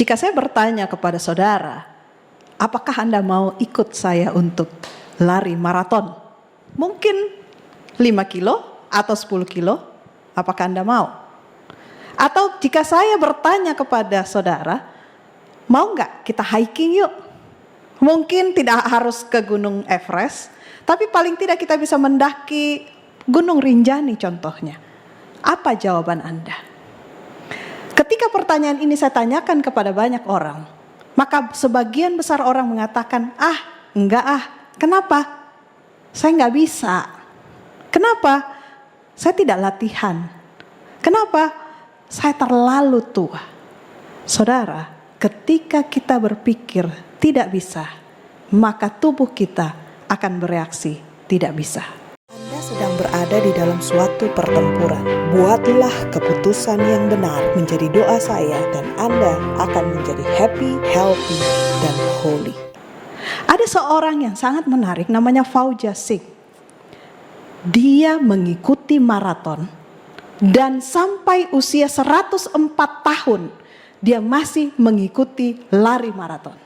Jika saya bertanya kepada saudara, apakah Anda mau ikut saya untuk lari maraton? Mungkin 5 kilo atau 10 kilo, apakah Anda mau? Atau jika saya bertanya kepada saudara, mau nggak kita hiking yuk? Mungkin tidak harus ke Gunung Everest, tapi paling tidak kita bisa mendaki Gunung Rinjani contohnya. Apa jawaban Anda? Ketika pertanyaan ini saya tanyakan kepada banyak orang, maka sebagian besar orang mengatakan, enggak kenapa? Saya enggak bisa. Kenapa? Saya tidak latihan. Kenapa? Saya terlalu tua. Saudara, ketika kita berpikir tidak bisa, maka tubuh kita akan bereaksi tidak bisa. Anda sedang berada di dalam suatu pertempuran. Buatlah keputusan yang benar menjadi doa saya dan Anda akan menjadi happy, healthy, dan holy. Ada seorang yang sangat menarik namanya Fauja Singh. Dia mengikuti maraton dan sampai usia 104 tahun dia masih mengikuti lari maraton.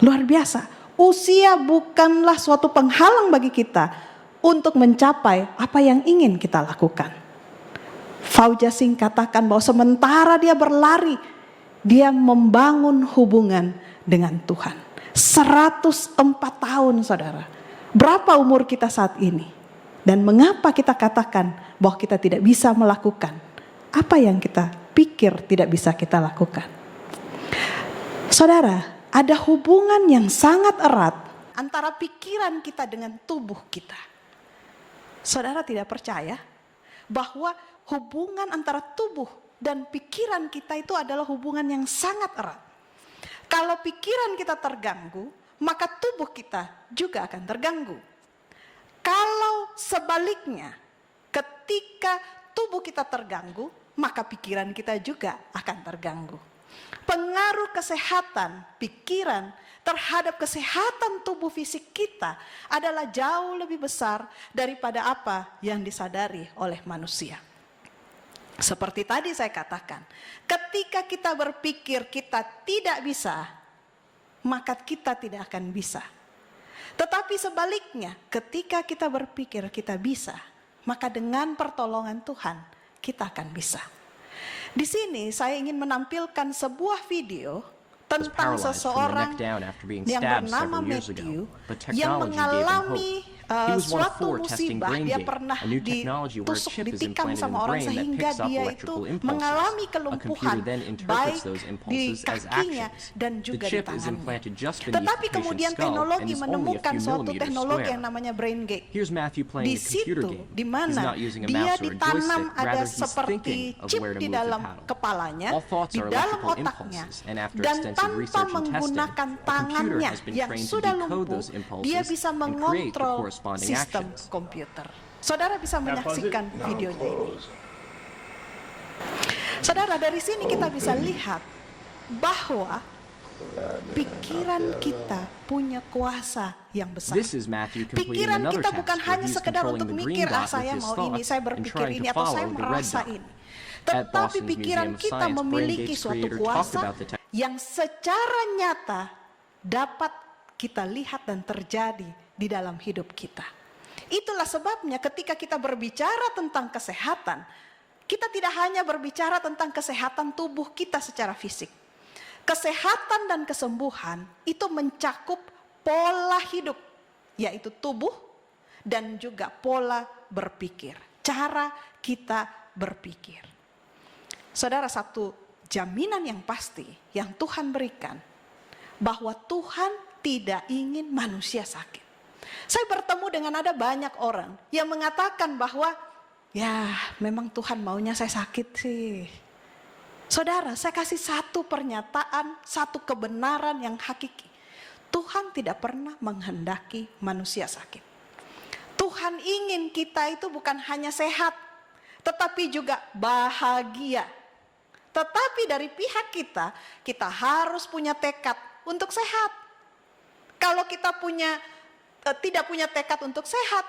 Luar biasa. Usia bukanlah suatu penghalang bagi kita untuk mencapai apa yang ingin kita lakukan. Fauja Singh katakan bahwa sementara dia berlari, dia membangun hubungan dengan Tuhan. 104 tahun saudara. Berapa umur kita saat ini? Dan mengapa kita katakan bahwa kita tidak bisa melakukan apa yang kita pikir tidak bisa kita lakukan? Saudara, ada hubungan yang sangat erat antara pikiran kita dengan tubuh kita. Saudara tidak percaya bahwa hubungan antara tubuh dan pikiran kita itu adalah hubungan yang sangat erat. Kalau pikiran kita terganggu, maka tubuh kita juga akan terganggu. Kalau sebaliknya, ketika tubuh kita terganggu, maka pikiran kita juga akan terganggu. Pengaruh kesehatan pikiran terhadap kesehatan tubuh fisik kita adalah jauh lebih besar daripada apa yang disadari oleh manusia. Seperti tadi saya katakan, ketika kita berpikir kita tidak bisa, maka kita tidak akan bisa. Tetapi sebaliknya, ketika kita berpikir kita bisa, maka dengan pertolongan Tuhan kita akan bisa. Di sini saya ingin menampilkan sebuah video tentang seseorang yang bernama Matthew yang mengalami suatu musibah. Dia pernah ditusuk, ditikam sama orang sehingga dia itu mengalami kelumpuhan baik di kakinya dan juga di tangannya. Tetapi kemudian teknologi menemukan suatu teknologi yang namanya brain gate. Di situ di mana dia ditanam ada seperti chip di dalam kepalanya, di dalam otaknya, dan tanpa menggunakan tangannya yang sudah lumpuh, dia bisa mengontrol sistem komputer. Saudara bisa menyaksikan videonya ini. Saudara, dari sini kita bisa lihat bahwa pikiran kita punya kuasa yang besar. Pikiran kita bukan hanya sekedar untuk mikir, saya mau ini, saya berpikir ini, atau saya merasa ini. Tetapi pikiran kita memiliki suatu kuasa yang secara nyata dapat kita lihat dan terjadi di dalam hidup kita. Itulah sebabnya ketika kita berbicara tentang kesehatan, kita tidak hanya berbicara tentang kesehatan tubuh kita secara fisik. Kesehatan dan kesembuhan itu mencakup pola hidup, yaitu tubuh dan juga pola berpikir, cara kita berpikir. Saudara, satu jaminan yang pasti yang Tuhan berikan, bahwa Tuhan tidak ingin manusia sakit. Saya bertemu dengan ada banyak orang yang mengatakan bahwa ya memang Tuhan maunya saya sakit sih. Saudara, saya kasih satu pernyataan, satu kebenaran yang hakiki. Tuhan tidak pernah menghendaki manusia sakit. Tuhan ingin kita itu bukan hanya sehat, tetapi juga bahagia. Tetapi dari pihak kita, kita harus punya tekad untuk sehat. Kalau kita tidak punya tekad untuk sehat,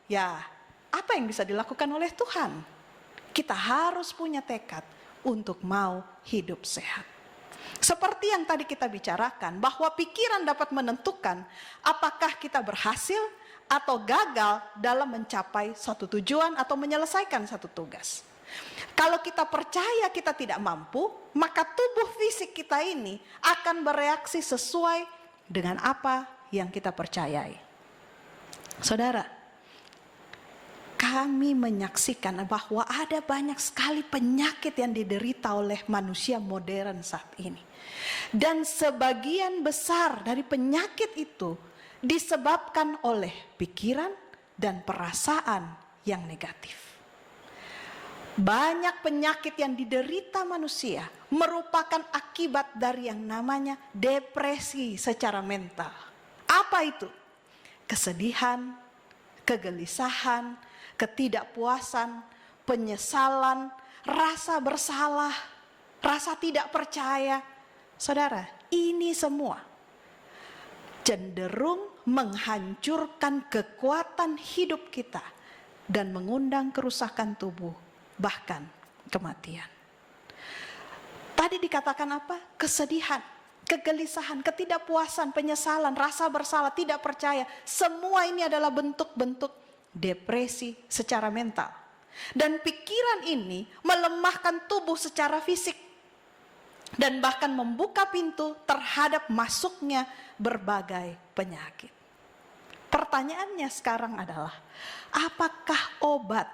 ya apa yang bisa dilakukan oleh Tuhan? Kita harus punya tekad untuk mau hidup sehat. Seperti yang tadi kita bicarakan, bahwa pikiran dapat menentukan apakah kita berhasil atau gagal dalam mencapai satu tujuan atau menyelesaikan satu tugas. Kalau kita percaya kita tidak mampu, maka tubuh fisik kita ini akan bereaksi sesuai dengan apa yang kita percayai. Saudara, kami menyaksikan bahwa ada banyak sekali penyakit yang diderita oleh manusia modern saat ini. Dan sebagian besar dari penyakit itu disebabkan oleh pikiran dan perasaan yang negatif. Banyak penyakit yang diderita manusia merupakan akibat dari yang namanya depresi secara mental. Apa itu? Kesedihan, kegelisahan, ketidakpuasan, penyesalan, rasa bersalah, rasa tidak percaya. Saudara, ini semua cenderung menghancurkan kekuatan hidup kita dan mengundang kerusakan tubuh, bahkan kematian. Tadi dikatakan apa? Kesedihan, kegelisahan, ketidakpuasan, penyesalan, rasa bersalah, tidak percaya. Semua ini adalah bentuk-bentuk depresi secara mental. Dan pikiran ini melemahkan tubuh secara fisik dan bahkan membuka pintu terhadap masuknya berbagai penyakit. Pertanyaannya sekarang adalah, apakah obat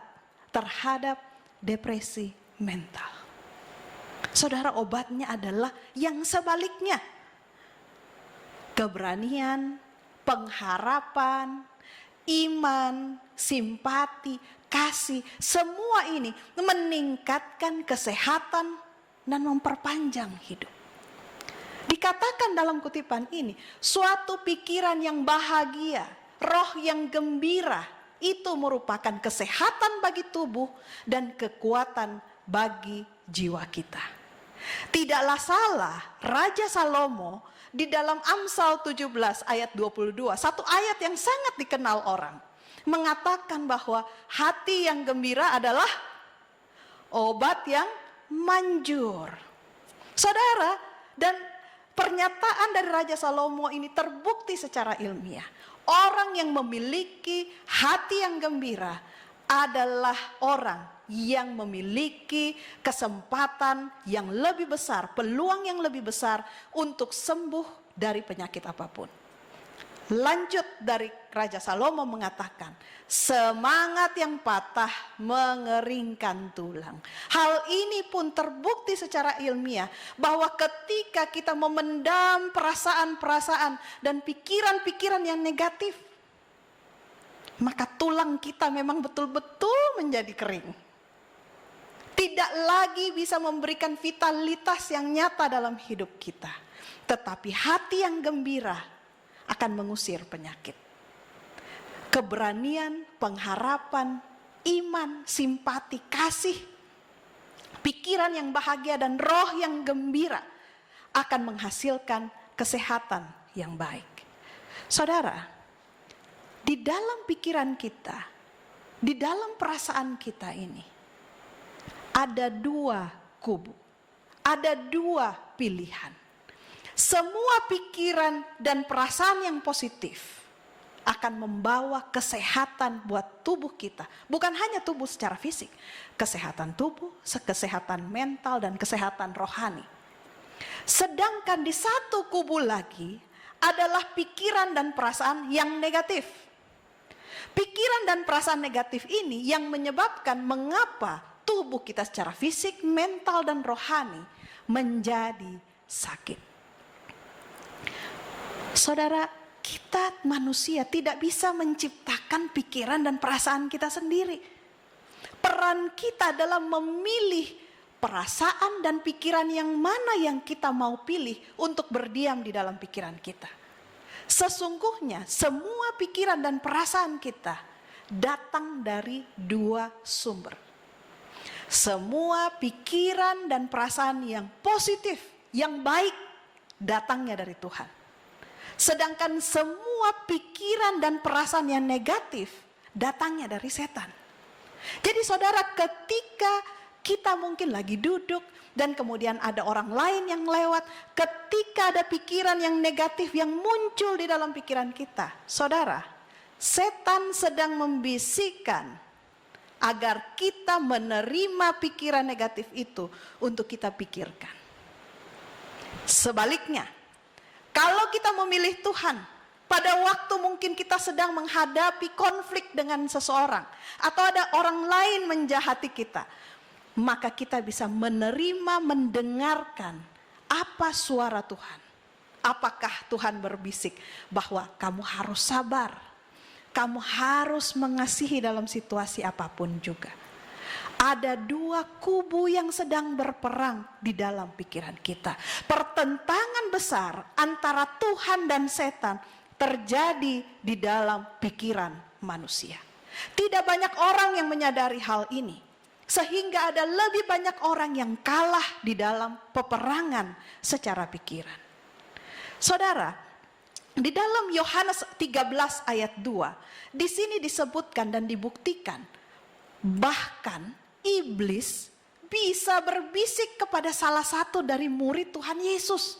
terhadap depresi mental? Saudara, obatnya adalah yang sebaliknya. Keberanian, pengharapan, iman, simpati, kasih, semua ini meningkatkan kesehatan dan memperpanjang hidup. Dikatakan dalam kutipan ini, suatu pikiran yang bahagia, roh yang gembira, itu merupakan kesehatan bagi tubuh dan kekuatan bagi jiwa kita. Tidaklah salah Raja Salomo di dalam Amsal 17 ayat 22, satu ayat yang sangat dikenal orang, mengatakan bahwa hati yang gembira adalah obat yang manjur. Saudara, dan pernyataan dari Raja Salomo ini terbukti secara ilmiah. Orang yang memiliki hati yang gembira adalah orang yang memiliki kesempatan yang lebih besar, peluang yang lebih besar untuk sembuh dari penyakit apapun. Lanjut dari Raja Salomo mengatakan, semangat yang patah mengeringkan tulang. Hal ini pun terbukti secara ilmiah bahwa ketika kita memendam perasaan-perasaan dan pikiran-pikiran yang negatif, maka tulang kita memang betul-betul menjadi kering. Tidak lagi bisa memberikan vitalitas yang nyata dalam hidup kita. Tetapi hati yang gembira akan mengusir penyakit. Keberanian, pengharapan, iman, simpati, kasih, pikiran yang bahagia dan roh yang gembira akan menghasilkan kesehatan yang baik. Saudara, di dalam pikiran kita, di dalam perasaan kita ini, ada dua kubu, ada dua pilihan. Semua pikiran dan perasaan yang positif akan membawa kesehatan buat tubuh kita. Bukan hanya tubuh secara fisik, kesehatan tubuh, kesehatan mental, dan kesehatan rohani. Sedangkan di satu kubu lagi adalah pikiran dan perasaan yang negatif. Pikiran dan perasaan negatif ini yang menyebabkan mengapa tubuh kita secara fisik, mental, dan rohani menjadi sakit. Saudara, kita manusia tidak bisa menciptakan pikiran dan perasaan kita sendiri. Peran kita adalah memilih perasaan dan pikiran yang mana yang kita mau pilih untuk berdiam di dalam pikiran kita. Sesungguhnya semua pikiran dan perasaan kita datang dari dua sumber. Semua pikiran dan perasaan yang positif, yang baik, datangnya dari Tuhan. Sedangkan semua pikiran dan perasaan yang negatif datangnya dari setan. Jadi saudara, ketika kita mungkin lagi duduk dan kemudian ada orang lain yang lewat. Ketika ada pikiran yang negatif yang muncul di dalam pikiran kita, saudara, setan sedang membisikkan agar kita menerima pikiran negatif itu untuk kita pikirkan. Sebaliknya, kalau kita memilih Tuhan, pada waktu mungkin kita sedang menghadapi konflik dengan seseorang, atau ada orang lain menjahati kita, maka kita bisa menerima, mendengarkan apa suara Tuhan. Apakah Tuhan berbisik bahwa kamu harus sabar, kamu harus mengasihi dalam situasi apapun juga. Ada dua kubu yang sedang berperang di dalam pikiran kita. Pertentangan besar antara Tuhan dan setan terjadi di dalam pikiran manusia. Tidak banyak orang yang menyadari hal ini, sehingga ada lebih banyak orang yang kalah di dalam peperangan secara pikiran. Saudara, di dalam Yohanes 13 ayat 2, di sini disebutkan dan dibuktikan bahkan iblis bisa berbisik kepada salah satu dari murid Tuhan Yesus.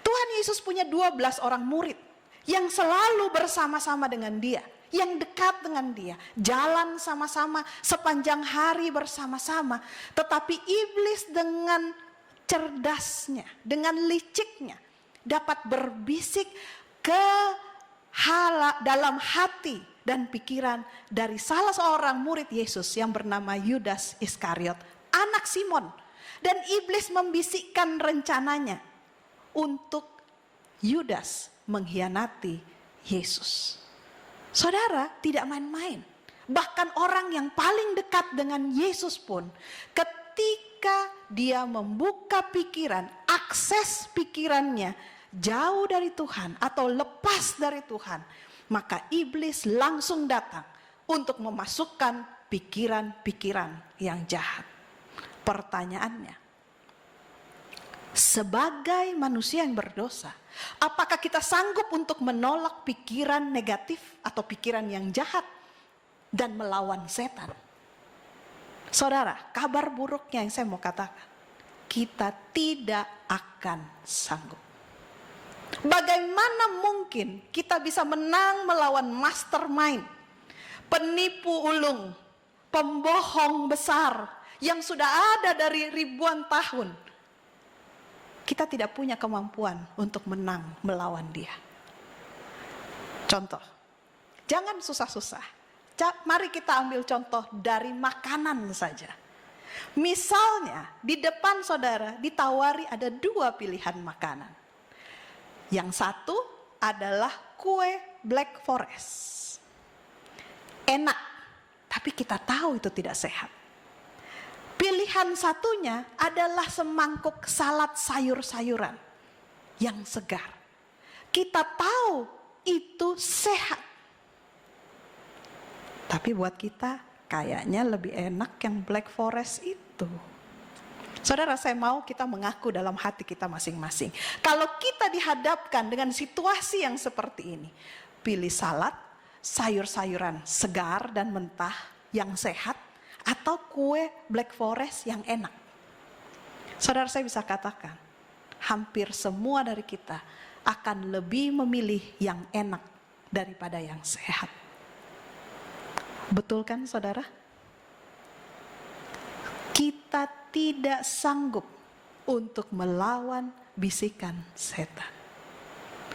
Tuhan Yesus punya 12 orang murid yang selalu bersama-sama dengan dia, yang dekat dengan dia, jalan sama-sama sepanjang hari bersama-sama. Tetapi iblis dengan cerdasnya, dengan liciknya dapat berbisik ke dalam hati dan pikiran dari salah seorang murid Yesus yang bernama Yudas Iskariot, anak Simon. Dan iblis membisikkan rencananya untuk Yudas mengkhianati Yesus. Saudara, tidak main-main. Bahkan orang yang paling dekat dengan Yesus pun, ketika dia membuka pikiran, akses pikirannya jauh dari Tuhan atau lepas dari Tuhan, maka iblis langsung datang untuk memasukkan pikiran-pikiran yang jahat. Pertanyaannya, sebagai manusia yang berdosa, apakah kita sanggup untuk menolak pikiran negatif atau pikiran yang jahat dan melawan setan? Saudara, kabar buruknya yang saya mau katakan, kita tidak akan sanggup. Bagaimana mungkin kita bisa menang melawan mastermind, penipu ulung, pembohong besar yang sudah ada dari ribuan tahun? Kita tidak punya kemampuan untuk menang melawan dia. Contoh, jangan susah-susah. Mari kita ambil contoh dari makanan saja. Misalnya di depan saudara ditawari ada 2 pilihan makanan. Yang satu adalah kue Black Forest. Enak, tapi kita tahu itu tidak sehat. Pilihan satunya adalah semangkuk salad sayur-sayuran yang segar. Kita tahu itu sehat. Tapi buat kita kayaknya lebih enak yang Black Forest itu. Saudara, saya mau kita mengaku dalam hati kita masing-masing. Kalau kita dihadapkan dengan situasi yang seperti ini, pilih salad, sayur-sayuran segar dan mentah yang sehat, atau kue Black Forest yang enak. Saudara, saya bisa katakan, hampir semua dari kita akan lebih memilih yang enak daripada yang sehat. Betul kan saudara? Kita tidak sanggup untuk melawan bisikan setan.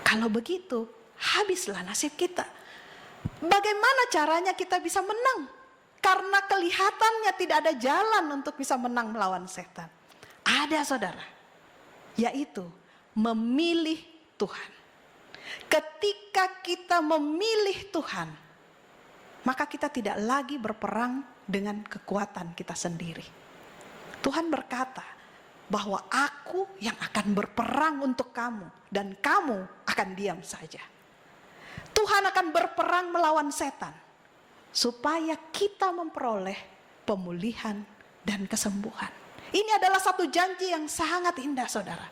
Kalau begitu, habislah nasib kita. Bagaimana caranya kita bisa menang? Karena kelihatannya tidak ada jalan untuk bisa menang melawan setan. Ada saudara, yaitu memilih Tuhan. Ketika kita memilih Tuhan, maka kita tidak lagi berperang dengan kekuatan kita sendiri. Tuhan berkata bahwa aku yang akan berperang untuk kamu dan kamu akan diam saja. Tuhan akan berperang melawan setan supaya kita memperoleh pemulihan dan kesembuhan. Ini adalah satu janji yang sangat indah saudara.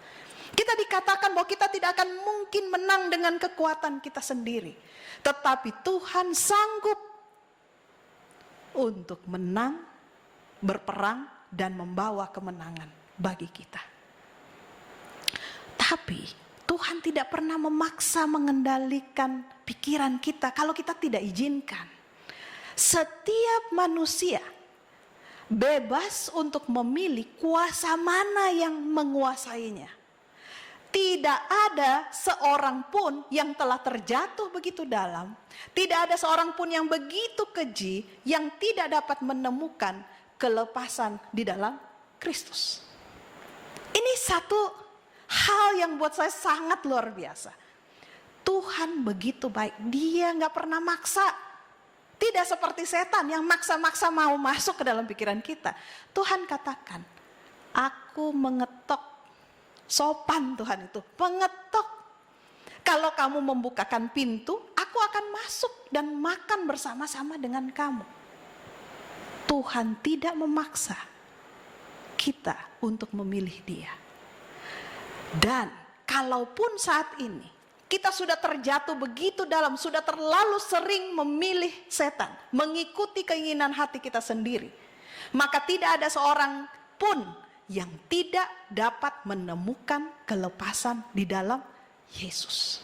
Kita dikatakan bahwa kita tidak akan mungkin menang dengan kekuatan kita sendiri. Tetapi Tuhan sanggup untuk menang, berperang dan membawa kemenangan bagi kita. Tapi Tuhan tidak pernah memaksa mengendalikan pikiran kita kalau kita tidak izinkan. Setiap manusia bebas untuk memilih kuasa mana yang menguasainya. Tidak ada seorang pun yang telah terjatuh begitu dalam, tidak ada seorang pun yang begitu keji yang tidak dapat menemukan kelepasan di dalam Kristus. Ini satu hal yang buat saya sangat luar biasa. Tuhan begitu baik, Dia gak pernah maksa. Tidak seperti setan yang maksa-maksa mau masuk ke dalam pikiran kita. Tuhan katakan, aku mengetok. Sopan Tuhan itu, mengetok. Kalau kamu membukakan pintu, aku akan masuk dan makan bersama-sama dengan kamu. Tuhan tidak memaksa kita untuk memilih Dia. Dan kalaupun saat ini kita sudah terjatuh begitu dalam, sudah terlalu sering memilih setan, mengikuti keinginan hati kita sendiri, maka tidak ada seorang pun yang tidak dapat menemukan kelepasan di dalam Yesus.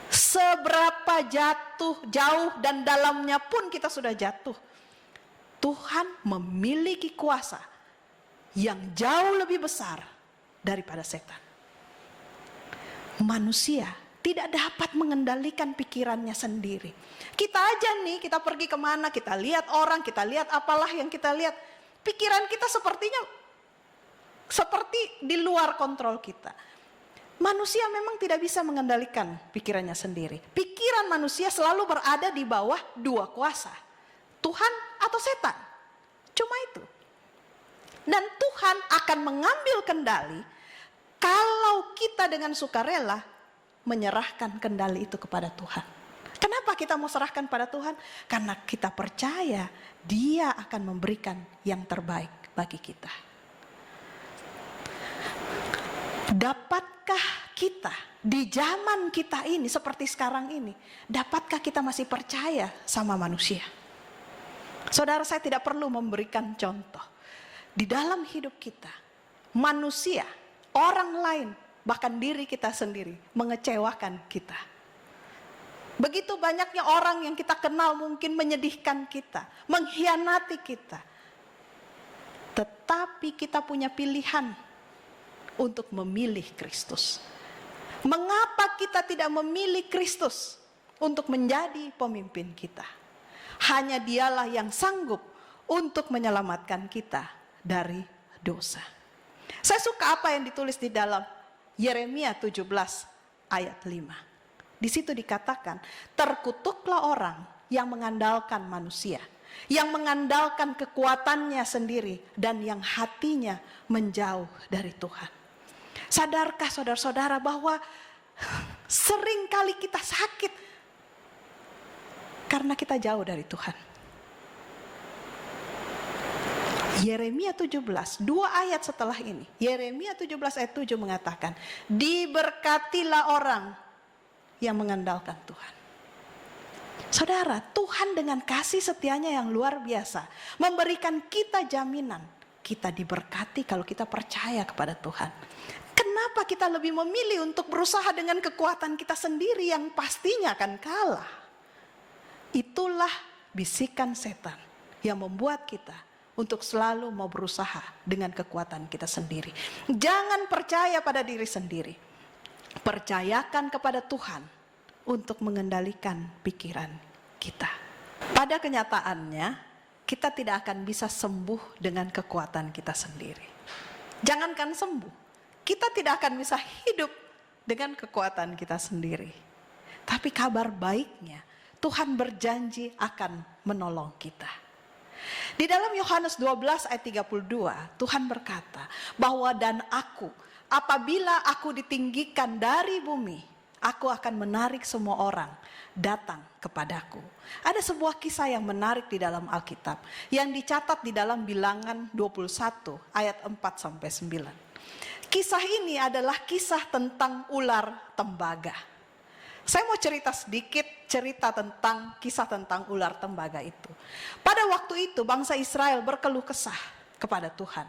Seberapa jauh dan dalamnya pun kita sudah jatuh, Tuhan memiliki kuasa yang jauh lebih besar daripada setan. Manusia tidak dapat mengendalikan pikirannya sendiri. Kita aja nih, kita pergi kemana, kita lihat orang, kita lihat apalah yang kita lihat. Pikiran kita sepertinya seperti di luar kontrol kita. Manusia memang tidak bisa mengendalikan pikirannya sendiri. Pikiran manusia selalu berada di bawah dua kuasa, Tuhan atau setan. Cuma itu. Dan Tuhan akan mengambil kendali kalau kita dengan sukarela menyerahkan kendali itu kepada Tuhan. Kenapa kita mau serahkan pada Tuhan? Karena kita percaya Dia akan memberikan yang terbaik bagi kita. Dapatkah kita di zaman kita ini seperti sekarang ini, dapatkah kita masih percaya sama manusia? Saudara, saya tidak perlu memberikan contoh. Di dalam hidup kita, manusia, orang lain, bahkan diri kita sendiri mengecewakan kita. Begitu banyaknya orang yang kita kenal mungkin menyedihkan kita, mengkhianati kita. Tetapi kita punya pilihan untuk memilih Kristus. Mengapa kita tidak memilih Kristus untuk menjadi pemimpin kita? Hanya Dialah yang sanggup untuk menyelamatkan kita dari dosa. Saya suka apa yang ditulis di dalam Yeremia 17 ayat 5. Di situ dikatakan, terkutuklah orang yang mengandalkan manusia, yang mengandalkan kekuatannya sendiri, dan yang hatinya menjauh dari Tuhan. Sadarkah saudara-saudara bahwa seringkali kita sakit karena kita jauh dari Tuhan. Yeremia 17, 2 ayat setelah ini, Yeremia 17 ayat 7 mengatakan, diberkatilah orang yang mengandalkan Tuhan. Saudara, Tuhan dengan kasih setianya yang luar biasa memberikan kita jaminan kita diberkati kalau kita percaya kepada Tuhan. Kenapa kita lebih memilih untuk berusaha dengan kekuatan kita sendiri yang pastinya akan kalah? Itulah bisikan setan yang membuat kita untuk selalu mau berusaha dengan kekuatan kita sendiri. Jangan percaya pada diri sendiri. Percayakan kepada Tuhan untuk mengendalikan pikiran kita. Pada kenyataannya, kita tidak akan bisa sembuh dengan kekuatan kita sendiri. Jangankan sembuh, kita tidak akan bisa hidup dengan kekuatan kita sendiri. Tapi kabar baiknya, Tuhan berjanji akan menolong kita. Di dalam Yohanes 12 ayat 32, Tuhan berkata bahwa dan aku, apabila aku ditinggikan dari bumi, aku akan menarik semua orang datang kepadaku. Ada sebuah kisah yang menarik di dalam Alkitab yang dicatat di dalam Bilangan 21 ayat 4-9. Kisah ini adalah kisah tentang ular tembaga. Saya mau cerita sedikit kisah tentang ular tembaga itu. Pada waktu itu bangsa Israel berkeluh kesah kepada Tuhan.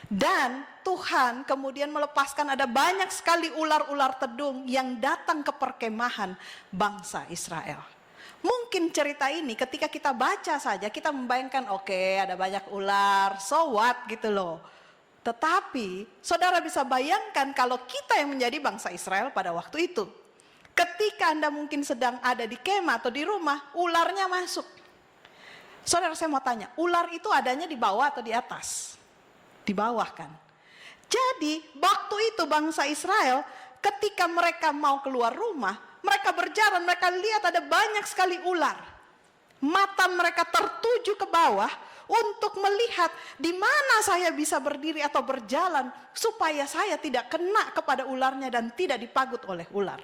Dan Tuhan kemudian melepaskan ada banyak sekali ular-ular tedung yang datang ke perkemahan bangsa Israel. Mungkin cerita ini ketika kita baca saja kita membayangkan oke, ada banyak ular, so what gitu loh. Tetapi saudara bisa bayangkan kalau kita yang menjadi bangsa Israel pada waktu itu. Ketika Anda mungkin sedang ada di kemah atau di rumah, ularnya masuk. Saudara, saya mau tanya, ular itu adanya di bawah atau di atas? Di bawah kan. Jadi waktu itu bangsa Israel ketika mereka mau keluar rumah, mereka berjalan, mereka lihat ada banyak sekali ular. Mata mereka tertuju ke bawah untuk melihat di mana saya bisa berdiri atau berjalan supaya saya tidak kena kepada ularnya dan tidak dipagut oleh ular.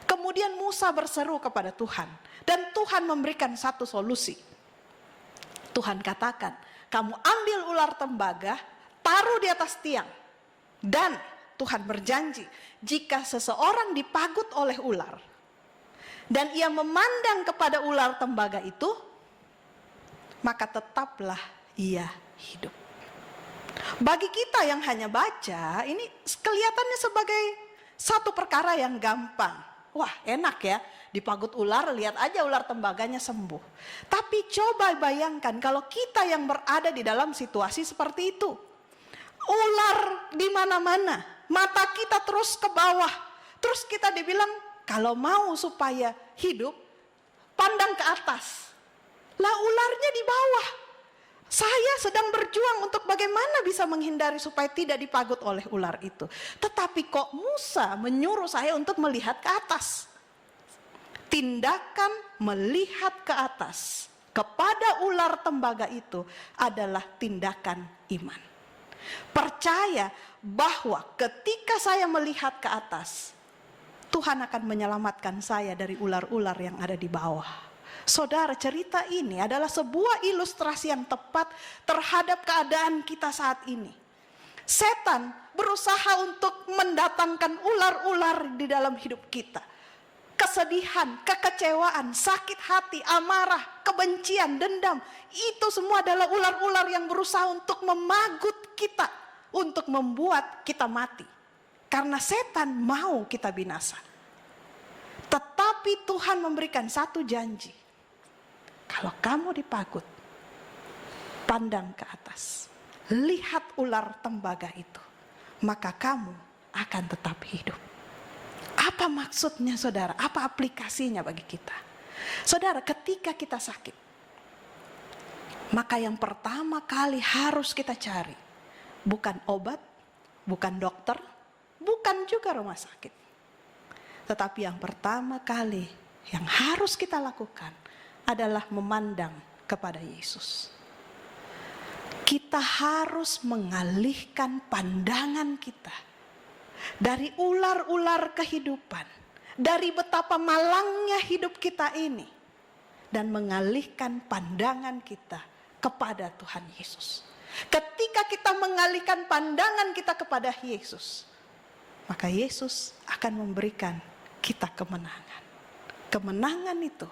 Kemudian Musa berseru kepada Tuhan dan Tuhan memberikan satu solusi. Tuhan katakan, kamu ambil ular tembaga, taruh di atas tiang. Dan Tuhan berjanji, jika seseorang dipagut oleh ular, dan ia memandang kepada ular tembaga itu, maka tetaplah ia hidup. Bagi kita yang hanya baca, ini kelihatannya sebagai satu perkara yang gampang. Wah, enak ya, dipagut ular, lihat aja ular tembaganya sembuh. Tapi coba bayangkan kalau kita yang berada di dalam situasi seperti itu. Ular di mana-mana, mata kita terus ke bawah. Terus kita dibilang, kalau mau supaya hidup, pandang ke atas. Lah ularnya di bawah. Saya sedang berjuang untuk bagaimana bisa menghindari supaya tidak dipagut oleh ular itu. Tetapi kok Musa menyuruh saya untuk melihat ke atas. Tindakan melihat ke atas kepada ular tembaga itu adalah tindakan iman. Percaya bahwa ketika saya melihat ke atas, Tuhan akan menyelamatkan saya dari ular-ular yang ada di bawah. Saudara, cerita ini adalah sebuah ilustrasi yang tepat terhadap keadaan kita saat ini. Setan berusaha untuk mendatangkan ular-ular di dalam hidup kita. Kesedihan, kekecewaan, sakit hati, amarah, kebencian, dendam. Itu semua adalah ular-ular yang berusaha untuk memagut kita. Untuk membuat kita mati. Karena setan mau kita binasa. Tetapi Tuhan memberikan satu janji. Kalau kamu dipagut, pandang ke atas, lihat ular tembaga itu, maka kamu akan tetap hidup. Apa maksudnya saudara? Apa aplikasinya bagi kita? Saudara, ketika kita sakit, maka yang pertama kali harus kita cari, bukan obat, bukan dokter, bukan juga rumah sakit. Tetapi yang pertama kali yang harus kita lakukan adalah memandang kepada Yesus. Kita harus mengalihkan pandangan kita dari ular-ular kehidupan, dari betapa malangnya hidup kita ini, dan mengalihkan pandangan kita kepada Tuhan Yesus. Ketika kita mengalihkan pandangan kita kepada Yesus, maka Yesus akan memberikan kita kemenangan. Kemenangan itu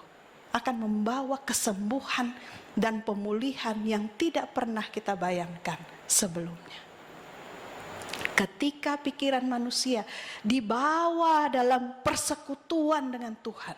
akan membawa kesembuhan dan pemulihan yang tidak pernah kita bayangkan sebelumnya. Ketika pikiran manusia dibawa dalam persekutuan dengan Tuhan,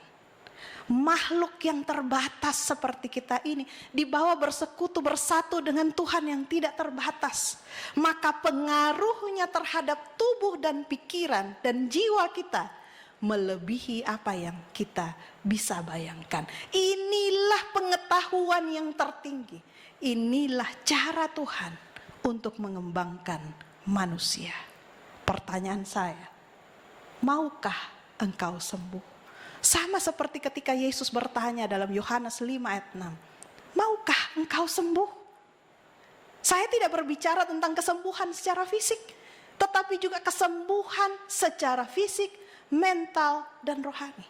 makhluk yang terbatas seperti kita ini dibawa bersekutu bersatu dengan Tuhan yang tidak terbatas, maka pengaruhnya terhadap tubuh dan pikiran dan jiwa kita melebihi apa yang kita bisa bayangkan. Inilah pengetahuan yang tertinggi. Inilah cara Tuhan untuk mengembangkan manusia. Pertanyaan saya, maukah engkau sembuh? Sama seperti ketika Yesus bertanya dalam Yohanes 5 ayat 6. Maukah engkau sembuh? Saya tidak berbicara tentang kesembuhan secara fisik, tetapi juga kesembuhan secara fisik, mental, dan rohani.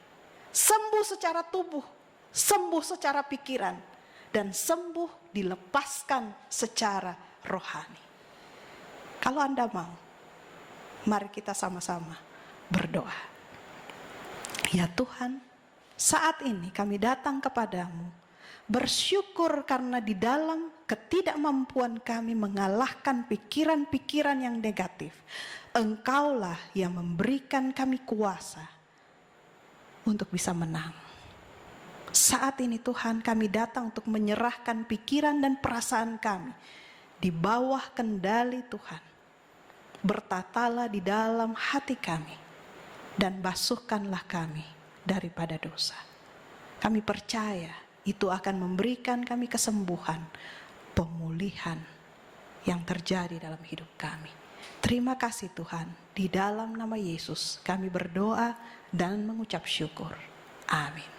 Sembuh secara tubuh, sembuh secara pikiran, dan sembuh dilepaskan secara rohani. Kalau Anda mau, mari kita sama-sama berdoa. Ya Tuhan, saat ini kami datang kepadamu, bersyukur karena di dalam ketidakmampuan kami mengalahkan pikiran-pikiran yang negatif, Engkaulah yang memberikan kami kuasa untuk bisa menang. Saat ini Tuhan, kami datang untuk menyerahkan pikiran dan perasaan kami di bawah kendali Tuhan. Bertatalah di dalam hati kami dan basuhkanlah kami daripada dosa. Kami percaya itu akan memberikan kami kesembuhan, pemulihan yang terjadi dalam hidup kami. Terima kasih Tuhan, di dalam nama Yesus kami berdoa dan mengucap syukur. Amin.